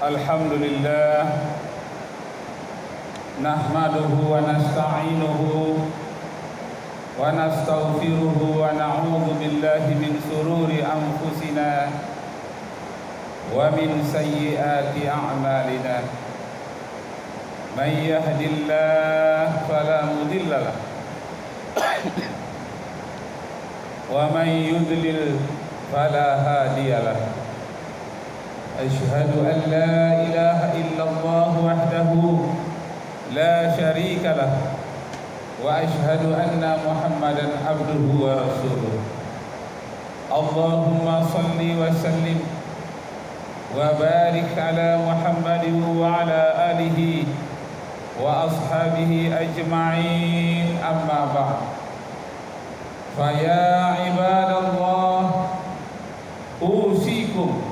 Alhamdulillah, nahmaduhu wa nasta'inuhu wa nastaghfiruhu wa na'udzu billahi min sururi anfusina wa min sayyiati a'malina. Man yahdihillahu fala mudilla lahu wa man yudlil fala hadiya lahu. Asyhadu an la ilaha illallah wahdahu la syarika lah wa asyhadu anna Muhammadan abduhu wa rasuluh. Allahumma salli wa sallim wa barik ala Muhammadin wa ala alihi wa ashabihi ajma'in, amma ba'd. Fa ya ibadallah, usikum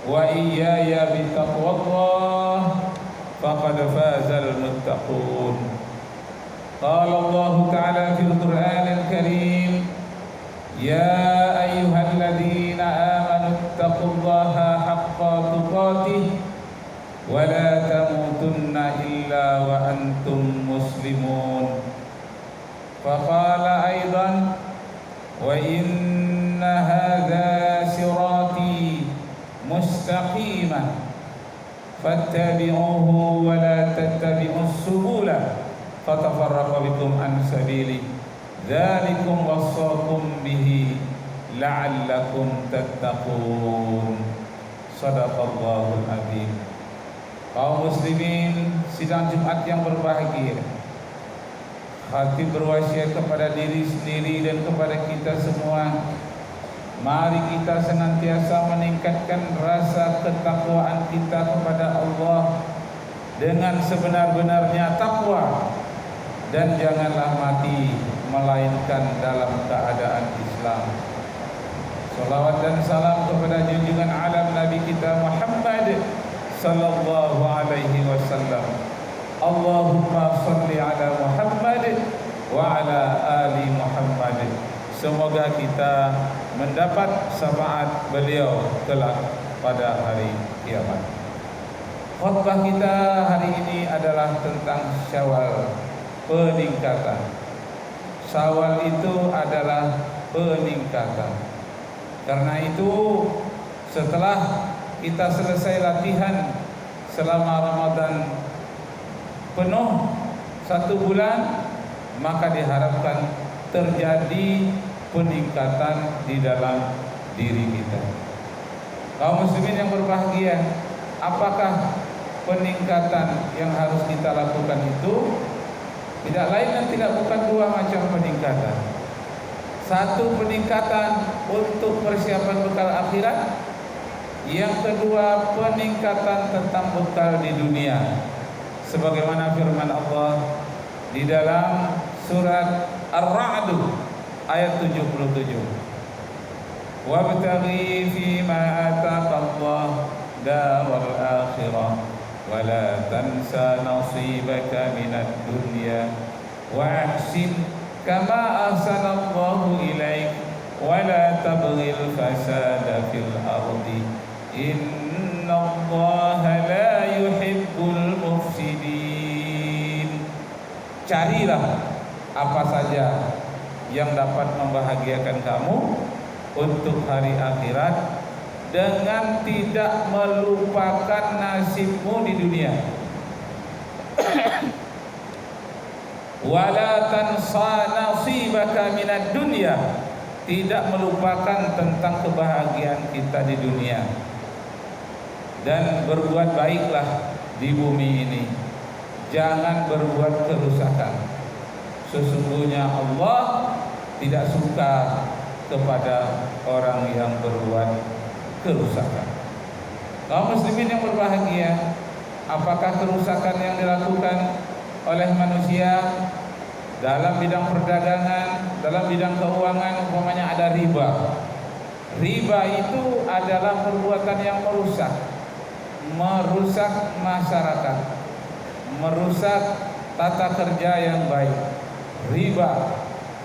wa iyaya bittaqwallah faqad fazal muttaqun. Qala Allah ta'ala fil Qur'anil Karim, ya ayyuhalladzina amanu ittaqullaha haqqa tuqatih wa la tamutunna illa wa antum muslimun. Faqala aidan, wa inna hadha sirati mustaqiman fattabi'uhu wa la tattabi'us subula fatafarraqa bikum an sabili dzalikum wassakum bihi la'allakum tattaqun. Shadaqallahul azim. Kaum muslimin sidang Jumat yang berbahagia, hati berwasiat kepada diri sendiri dan kepada kita semua, mari kita senantiasa meningkatkan rasa ketakwaan kita kepada Allah dengan sebenar-benarnya takwa, dan janganlah mati melainkan dalam keadaan Islam. Salawat dan salam kepada junjungan alam Nabi kita Muhammad sallallahu alaihi wasallam. Allahumma salli ala Muhammad wa ala ali Muhammad. Semoga kita mendapat syafaat beliau kelak pada hari kiamat. Khutbah kita hari ini adalah tentang Syawal, peningkatan. Syawal itu adalah peningkatan. Karena itu setelah kita selesai latihan selama Ramadan penuh 1 bulan, maka diharapkan terjadi peningkatan di dalam diri kita. Kaum muslimin yang berbahagia, apakah peningkatan yang harus kita lakukan itu? Tidak lain dan tidak bukan 2 macam peningkatan. 1 peningkatan untuk persiapan bekal akhirat, yang kedua peningkatan tentang bekal di dunia. Sebagaimana firman Allah di dalam surat Ar-Ra'd ayat 77, wabtaghi fima ataqallah daral akhirah wa la tansa nasibaka minad dunya wa ahsin kama ahsanallahu ilaik wa la tabghil fasada fil ardi innallaha la yuhibbul mufsidin. Carilah apa saja yang dapat membahagiakan kamu untuk hari akhirat dengan tidak melupakan nasibmu di dunia. Wala tansa nasibaka minad dunya, tidak melupakan tentang kebahagiaan kita di dunia. Dan berbuat baiklah di bumi ini, jangan berbuat kerusakan. Sesungguhnya Allah tidak suka kepada orang yang berbuat kerusakan. Kaum muslimin yang berbahagia, apakah kerusakan yang dilakukan oleh manusia dalam bidang perdagangan, dalam bidang keuangan, umpamanya ada riba. Riba itu adalah perbuatan yang merusak masyarakat, merusak tata kerja yang baik. riba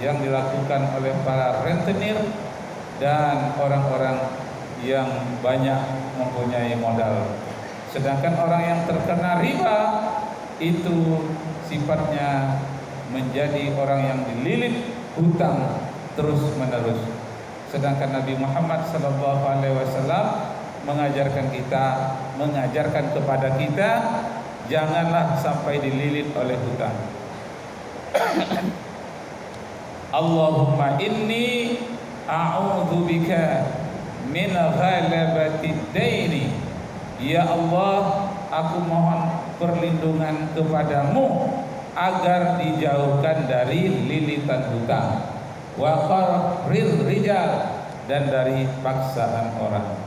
yang dilakukan oleh para rentenir dan orang-orang yang banyak mempunyai modal. Sedangkan orang yang terkena riba itu sifatnya menjadi orang yang dililit hutang terus menerus. Sedangkan Nabi Muhammad SAW mengajarkan kepada kita, janganlah sampai dililit oleh hutang. Allahumma inni a'udzubika min ghalabatid daini. Ya Allah, aku mohon perlindungan kepadamu agar dijauhkan dari lilitan hutang, wa qarrir rijal, dan dari paksaan orang.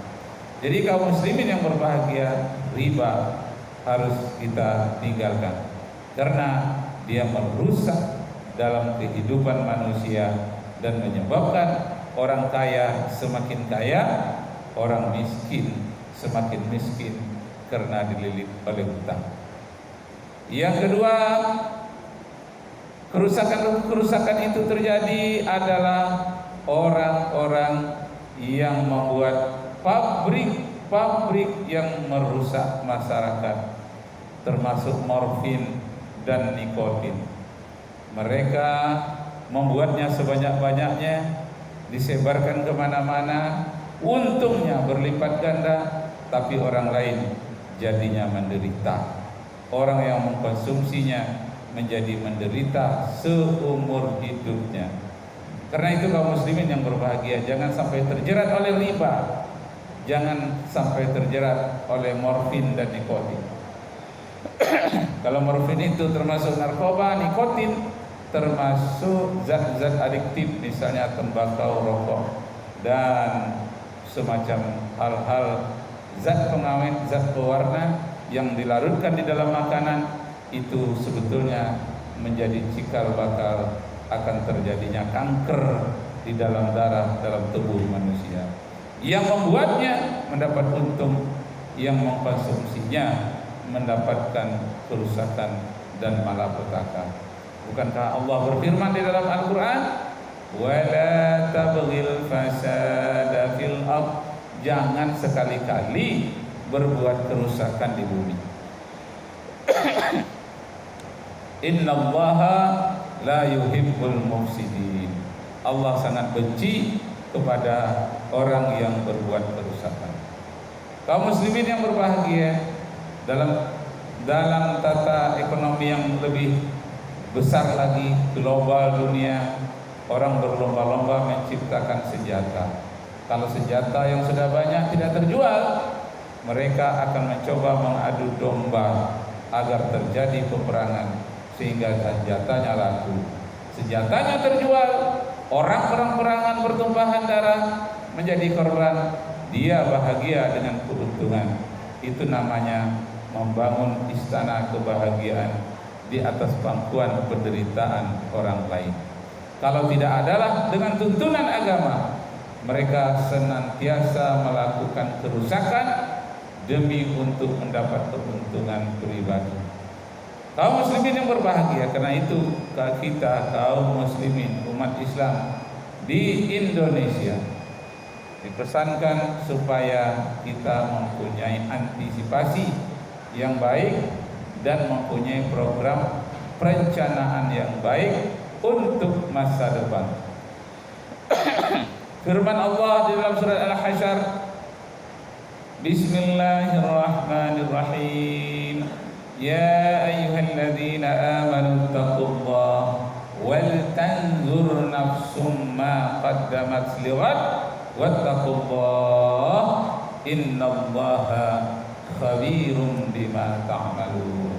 Jadi kaum muslimin yang berbahagia, riba harus kita tinggalkan karena dia merusak dalam kehidupan manusia dan menyebabkan orang kaya semakin kaya, orang miskin semakin miskin karena dililit oleh hutang. Yang kedua, kerusakan itu terjadi adalah orang-orang yang membuat pabrik yang merusak masyarakat, termasuk morfin dan nikotin. Mereka membuatnya sebanyak-banyaknya, disebarkan kemana-mana, untungnya berlipat ganda, tapi orang lain jadinya menderita. Orang yang mengkonsumsinya menjadi menderita seumur hidupnya. Karena itu kaum muslimin yang berbahagia, jangan sampai terjerat oleh riba, jangan sampai terjerat oleh morfin dan nikotin. Kalau morfin itu termasuk narkoba, nikotin termasuk zat-zat adiktif, misalnya tembakau, rokok, dan semacam hal-hal zat pengawet, zat pewarna yang dilarutkan di dalam makanan, itu sebetulnya menjadi cikal bakal akan terjadinya kanker di dalam darah, dalam tubuh manusia. Yang membuatnya mendapat untung, yang mengkonsumsinya mendapatkan kerusakan dan malapetaka. Bukankah Allah berfirman di dalam Al-Quran, wala tabghil fasada fil ardh, jangan sekali-kali berbuat kerusakan di bumi. Innallaha la yuhibbul mufsidin. Allah sangat benci kepada orang yang berbuat kerusakan. Kaum muslimin yang berbahagia, dalam tata ekonomi yang lebih besar lagi, global dunia, orang berlomba-lomba menciptakan senjata. Kalau senjata yang sudah banyak tidak terjual, mereka akan mencoba mengadu domba agar terjadi peperangan sehingga senjatanya laku. Senjatanya terjual, orang perang-perangan, pertumpahan darah menjadi korban, dia bahagia dengan keuntungan. Itu namanya membangun istana kebahagiaan di atas pangkuan penderitaan orang lain. Kalau tidak adalah dengan tuntunan agama, mereka senantiasa melakukan kerusakan demi untuk mendapat keuntungan pribadi. Kaum muslimin yang berbahagia, karena itu kita kaum muslimin umat Islam di Indonesia dipesankan supaya kita mempunyai antisipasi yang baik dan mempunyai program perencanaan yang baik untuk masa depan. Firman Allah di dalam surat Al-Hasyr, Bismillahirrahmanirrahim. Ya ayyuhalladzina amanu taqullaha wal tanzur nafsum ma qaddamat lighad wattaqullaha innallaha khabirum bima ta'malun.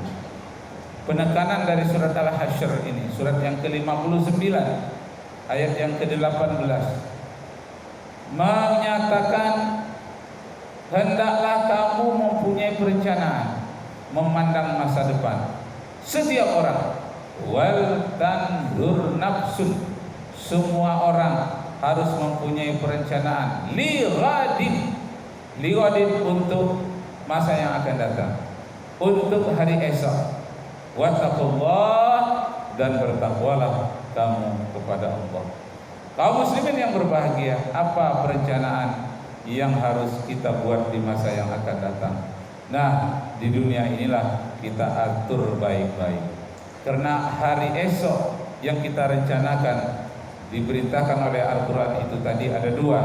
Penekanan dari surat Al-Hasyr ini, surat yang ke-59 ayat yang ke-18, menyatakan hendaklah kamu mempunyai perencanaan, memandang masa depan. Setiap orang, wal tanzur nafsun, semua orang harus mempunyai perencanaan li ghadin untuk masa yang akan datang, untuk hari esok. Wattaqullah, dan bertakwalah kamu kepada Allah. Kaum muslimin yang berbahagia, apa perencanaan yang harus kita buat di masa yang akan datang? Nah, di dunia inilah kita atur baik-baik. Karena hari esok yang kita rencanakan diberitakan oleh Al-Quran itu tadi ada dua.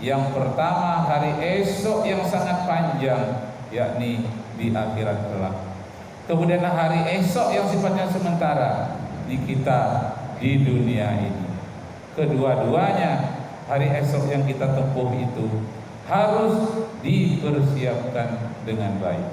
Yang pertama, hari esok yang sangat panjang, yakni di akhirat kelak. Kemudian hari esok yang sifatnya sementara di kita di dunia ini. Kedua-duanya hari esok yang kita tempuh itu harus dipersiapkan dengan baik.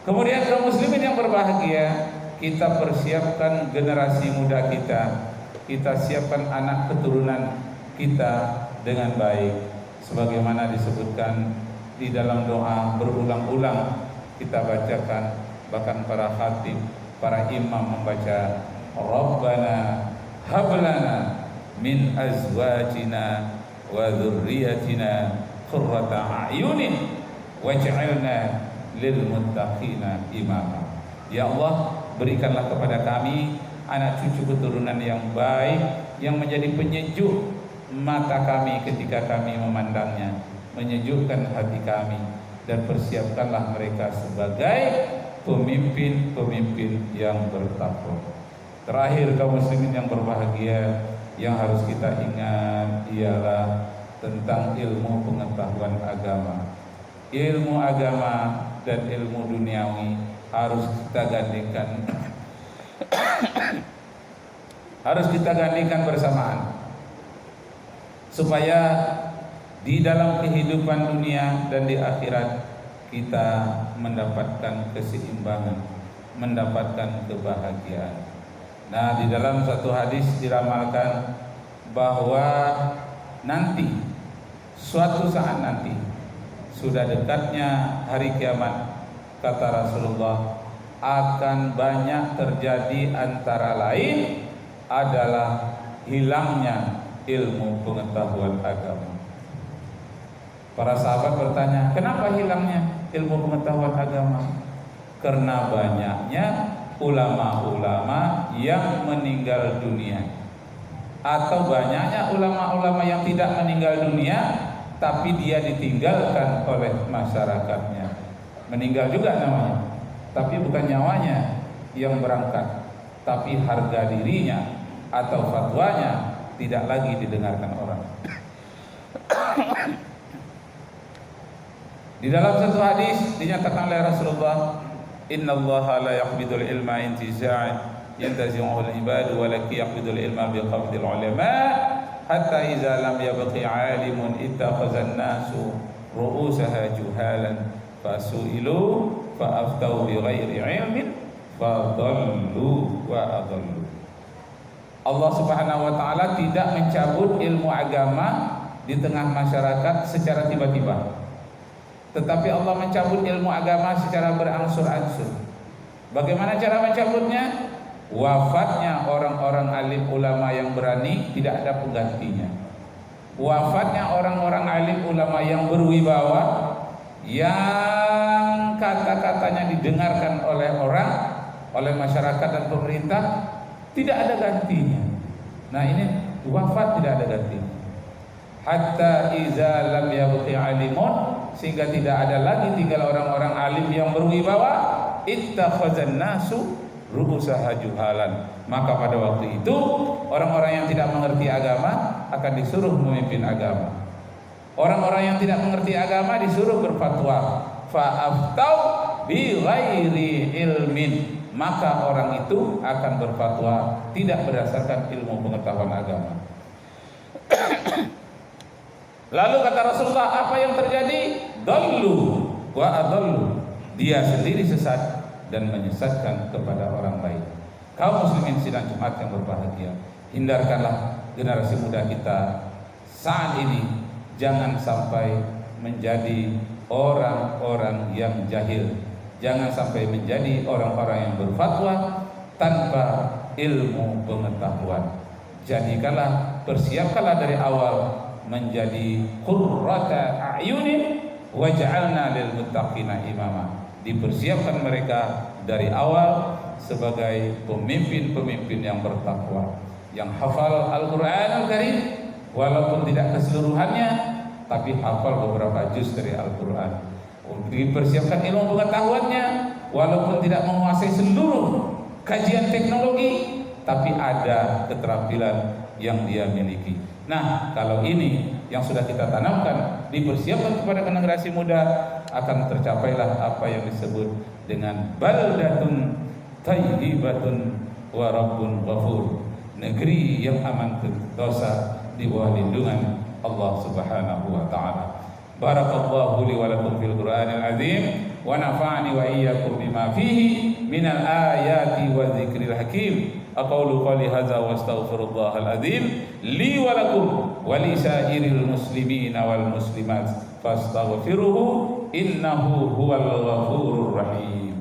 Kemudian kaum muslimin yang berbahagia, kita persiapkan generasi muda kita, kita siapkan anak keturunan kita dengan baik, sebagaimana disebutkan di dalam doa berulang-ulang kita bacakan, bahkan para khatib, para imam membaca, Rabbana hablana min azwajina wa dzurriyyatina qurrata a'yunin waj'alna lil muttaqina imama. Ya Allah, berikanlah kepada kami anak cucu keturunan yang baik, yang menjadi penyejuk mata kami ketika kami memandangnya, menyejukkan hati kami, dan persiapkanlah mereka sebagai pemimpin-pemimpin yang bertakwa. Terakhir, kaum muslimin yang berbahagia, yang harus kita ingat ialah tentang ilmu pengetahuan agama. Ilmu agama dan ilmu duniawi harus kita gandingkan harus kita gandingkan bersamaan, supaya di dalam kehidupan dunia dan di akhirat kita mendapatkan keseimbangan, mendapatkan kebahagiaan. Nah, di dalam satu hadis diramalkan bahwa nanti, suatu saat nanti, sudah dekatnya hari kiamat, kata Rasulullah, akan banyak terjadi antara lain adalah hilangnya ilmu pengetahuan agama. Para sahabat bertanya, kenapa hilangnya ilmu pengetahuan agama? Karena banyaknya ulama-ulama yang meninggal dunia, atau banyaknya ulama-ulama yang tidak meninggal dunia tapi dia ditinggalkan oleh masyarakatnya. Meninggal juga namanya, tapi bukan nyawanya yang berangkat, tapi harga dirinya atau fatwanya tidak lagi didengarkan orang. Di dalam satu hadis dinyatakan oleh Rasulullah, innallaha la yaqbidul ilma intiza'an yantazi'uhu al-ibad walakin yaqbidul ilma biqabdil ulama hatta idza lam yabqi 'alimun ittakhadha an-nasu ru'usaha juhalan fasu'ilu fa'aftau bighairi 'ilmin fadallu wa adallu. Allah Subhanahu wa taala tidak mencabut ilmu agama di tengah masyarakat secara tiba-tiba, tetapi Allah mencabut ilmu agama secara berangsur-angsur. Bagaimana cara mencabutnya? Wafatnya orang-orang alim ulama yang berani, tidak ada penggantinya. Wafatnya orang-orang alim ulama yang berwibawa, yang kata-katanya didengarkan oleh orang, oleh masyarakat dan pemerintah, tidak ada gantinya. Nah, ini wafat tidak ada gantinya. Hatta iza lam yabqi alimun, sehingga tidak ada lagi tinggal orang-orang alim yang berwibawa, ittakhazan nasu ru'usaha juhalan. Maka pada waktu itu orang-orang yang tidak mengerti agama akan disuruh memimpin agama. Orang-orang yang tidak mengerti agama disuruh berfatwa. Fa'aftau bi ghairi ilmin, maka orang itu akan berfatwa tidak berdasarkan ilmu pengetahuan agama. Lalu kata Rasulullah, apa yang terjadi? Dallu wa adallu, dia sendiri sesat dan menyesatkan kepada orang lain. Kaum muslimin sidang Jumat yang berbahagia, hindarkanlah generasi muda kita saat ini jangan sampai menjadi orang-orang yang jahil, jangan sampai menjadi orang-orang yang berfatwa tanpa ilmu pengetahuan. Jadikanlah, persiapkanlah dari awal menjadi qurrata a'yunin waj'alna lil muttaqina imama. dipersiapkan mereka dari awal sebagai pemimpin-pemimpin yang bertakwa, yang hafal Al-Quran Al-Karim walaupun tidak keseluruhannya, tapi hafal beberapa juz dari Al-Quran. Dipersiapkan ilmu pengetahuannya walaupun tidak menguasai seluruh kajian teknologi, tapi ada keterampilan yang dia miliki. Nah, kalau ini yang sudah kita tanamkan, dipersiapkan kepada generasi muda, akan tercapailah apa yang disebut dengan baldatun thayyibatun wa rabbun ghafur, negeri yang aman dari dosa di bawah lindungan Allah Subhanahu wa taala. Barakallahu li wa lakum fil Qur'anil azim wa nafa'ani wa iyyakum bima fihi minal ayati wa dzikril hakim. Aqulu qali hadza wa astaghfirullahal azim li wa lakum wa li sairil muslimin wal muslimat fastaghfiruhu innahu huwal ghafurur rahim.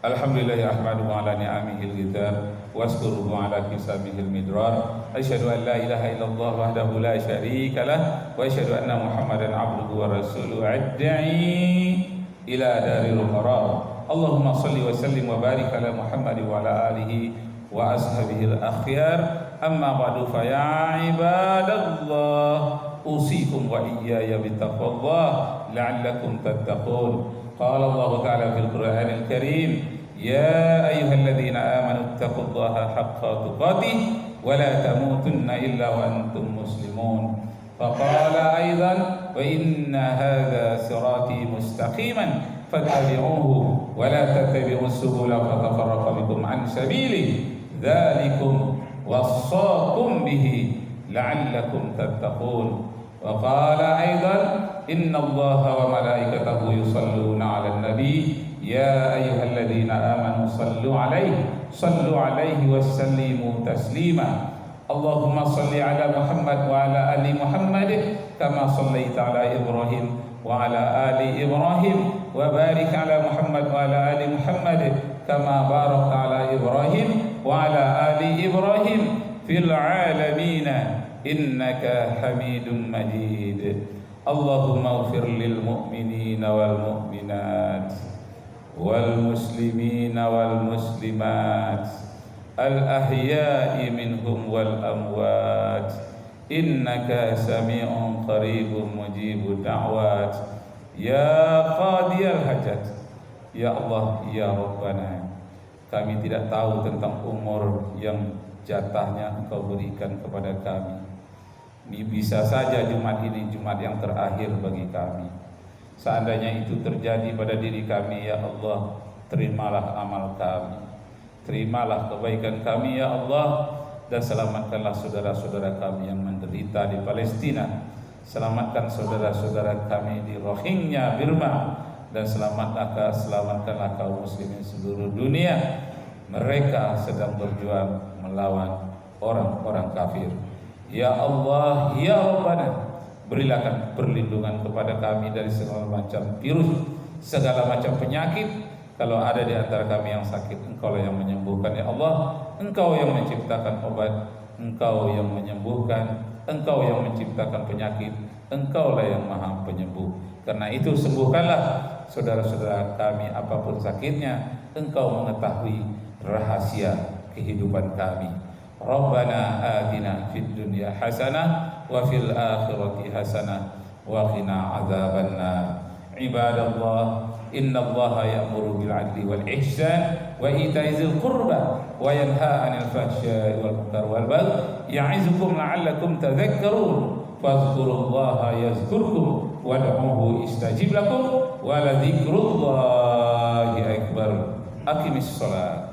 Alhamdulillah ahmaduhu ala ni'amihil ghidar wa askuruhu ala kisamihil midrar. Asyhadu an la ilaha illallah wahdahu la syarika lah wa asyhadu anna Muhammadan abduhu wa rasuluhu adda'i ila daril qarar. Allahumma salli wa sallim wa barik ala Muhammad wa ala alihi wa ashabihil akhyar. Amma ba'du fa ya ibadallah usikum wa iyaya bittaqwallah la'allakum tattaqun. Qala Allah ta'ala fil Qur'anil Karim, ya ayyuhalladzina amanu taqullaha haqqa tuqatih wa la tamutunna illa wa antum muslimun. Faqala aidan wa inna hadha sirati mustaqiman fattabi'uhu wa la tattabi'us subula fatafarraqa bikum an sabili dzalikum wassaakum bihi la'allakum tattaqun. Wa qala aidan inna Allaha wa malaikatahu yusalluna 'alan nabi ya ayyuhalladzina amanu sallu 'alaihi wa sallimu taslima. Allahumma salli 'ala Muhammad wa 'ala ali Muhammad kama shallaita 'ala Ibrahim wa 'ala ali Ibrahim wa barik 'ala Muhammad wa 'ala ali Muhammad kama barakta 'ala Ibrahim wa 'ala ali Ibrahim fil 'alamin innaka Hamidum Majid. Allahumma ighfir lil mu'minina wal mu'minat wal muslimina wal muslimat al ahya'i minhum wal amwat innaka sami'un qaribun mujibud da'wat ya qadiyal hajat. Ya Allah, ya Rabbana, kami tidak tahu tentang umur yang jatahnya Engkau berikan kepada kami. Bisa saja Jumat ini Jumat yang terakhir bagi kami. Seandainya itu terjadi pada diri kami, ya Allah, terimalah amal kami, terimalah kebaikan kami, ya Allah, dan selamatkanlah saudara-saudara kami yang menderita di Palestina. Selamatkan saudara-saudara kami di Rohingya, Burma, dan selamatkanlah kaum muslimin seluruh dunia. Mereka sedang berjuang melawan orang-orang kafir. Ya Allah, ya Rabbana, berilah perlindungan kepada kami dari segala macam virus, segala macam penyakit. Kalau ada di antara kami yang sakit, Engkau yang menyembuhkan, ya Allah. Engkau yang menciptakan obat, Engkau yang menyembuhkan, Engkau yang menciptakan penyakit, Engkaulah yang maha penyembuh. Karena itu sembuhkanlah saudara-saudara kami apapun sakitnya. Engkau mengetahui rahasia kehidupan kami. Rabbana atina fid dunya hasanah wa fil akhirati hasanah wa qina adzabannar. Ibadallah, innallaha ya'muru bil 'adli wal ihsan wa ita'i dzil qurba wa yanha 'anil fahsya'i wal munkar wal baghi ya'izukum la'allakum tadhakkarun. Fadhkurullaha yazkurkum wad'uhu istajib lakum wa la dzikrullahi akbar. Aqimis shalah.